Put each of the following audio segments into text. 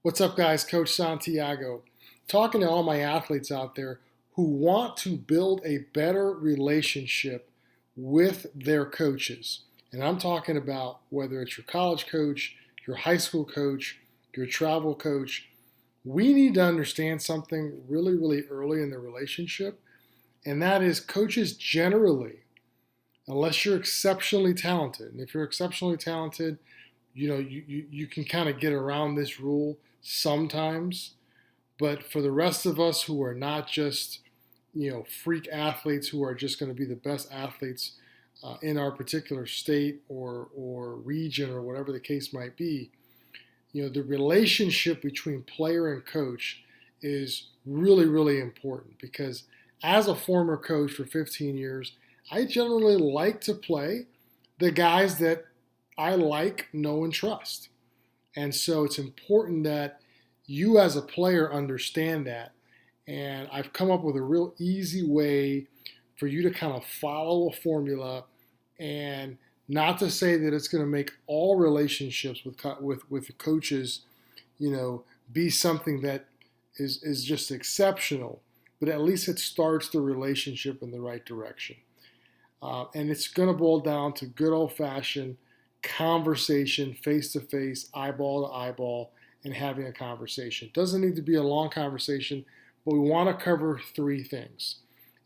What's up, guys? Coach Santiago. Talking to all my athletes out there who want to build a better relationship with their coaches. And I'm talking about whether it's your college coach, your high school coach, your travel coach. We need to understand something really, really early in the relationship, and that is coaches generally, unless you're exceptionally talented, and if you're exceptionally talented, you can kind of get around this rule sometimes. But for the rest of us who are not just, freak athletes who are just going to be the best athletes in our particular state or region or whatever the case might be, the relationship between player and coach is really, really important because as a former coach for 15 years, I generally like to play the guys that I like, know, and trust. And so it's important that you as a player understand that. And I've come up with a real easy way for you to kind of follow a formula, and not to say that it's going to make all relationships with coaches, be something that is just exceptional, but at least it starts the relationship in the right direction. And it's going to boil down to good old-fashioned conversation, face-to-face, eyeball to eyeball, and having a conversation. It doesn't need to be a long conversation, but we want to cover three things.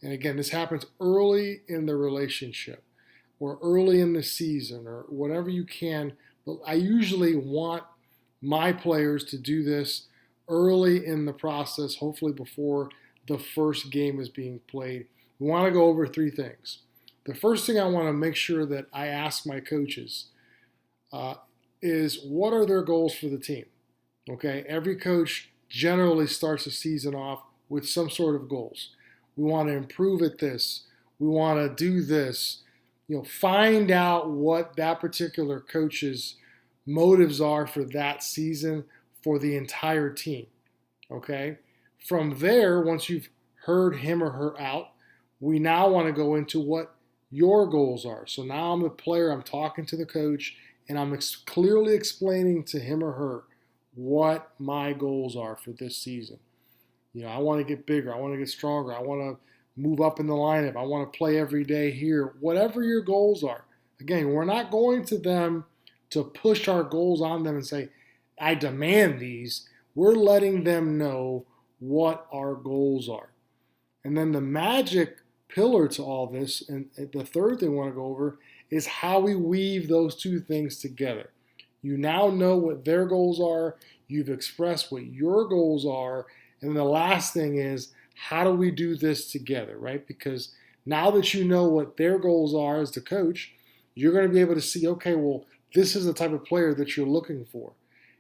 And again, this happens early in the relationship or early in the season or whatever you can. But I usually want my players to do this early in the process, hopefully before the first game is being played. We want to go over three things. The first thing I want to make sure that I ask my coaches is what are their goals for the team? Okay, every coach generally starts the season off with some sort of goals. We want to improve at this. We want to do this. Find out what that particular coach's motives are for that season for the entire team. Okay, from there, once you've heard him or her out, we now want to go into what your goals are. So now I'm the player, I'm talking to the coach, and I'm clearly explaining to him or her what my goals are for this season. I want to get bigger. I want to get stronger. I want to move up in the lineup. I want to play every day here. Whatever your goals are. Again, we're not going to them to push our goals on them and say, I demand these. We're letting them know what our goals are. And then the magic pillar to all this, and the third thing I want to go over, is how we weave those two things together. You now know what their goals are. You've expressed what your goals are. And the last thing is, how do we do this together, right? Because now that you know what their goals are as the coach, you're going to be able to see, okay, well, this is the type of player that you're looking for.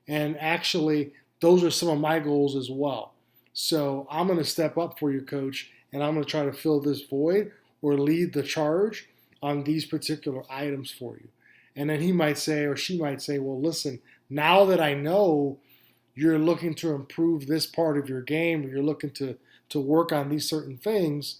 And actually, those are some of my goals as well. So I'm going to step up for you, coach, and I'm going to try to fill this void or lead the charge on these particular items for you. And then he might say, or she might say, well, listen, now that I know you're looking to improve this part of your game, or you're looking to work on these certain things,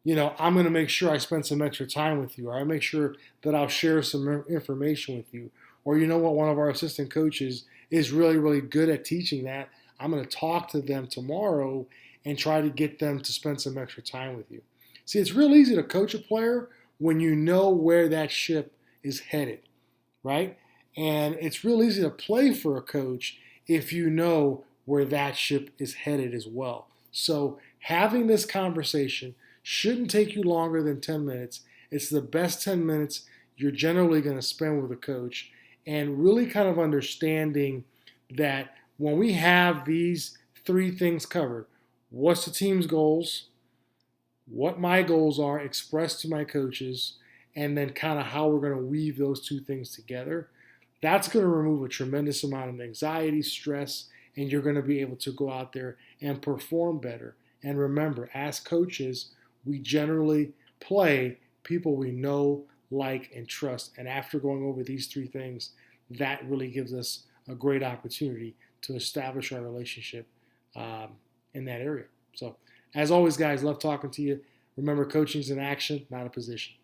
I'm going to make sure I spend some extra time with you, or I make sure that I'll share some information with you. Or one of our assistant coaches is really, really good at teaching that. I'm going to talk to them tomorrow and try to get them to spend some extra time with you. See, it's real easy to coach a player when you know where that ship is headed, right? And it's real easy to play for a coach if you know where that ship is headed as well. So having this conversation shouldn't take you longer than 10 minutes. It's the best 10 minutes you're generally going to spend with a coach, and really kind of understanding that when we have these three things covered, what's the team's goals, what my goals are expressed to my coaches, and then kind of how we're going to weave those two things together, that's going to remove a tremendous amount of anxiety, stress, and you're going to be able to go out there and perform better. And remember, as coaches, we generally play people we know, like, and trust. And after going over these three things, that really gives us a great opportunity to establish our relationship in that area. So, as always, guys, love talking to you. Remember, coaching is an action, not a position.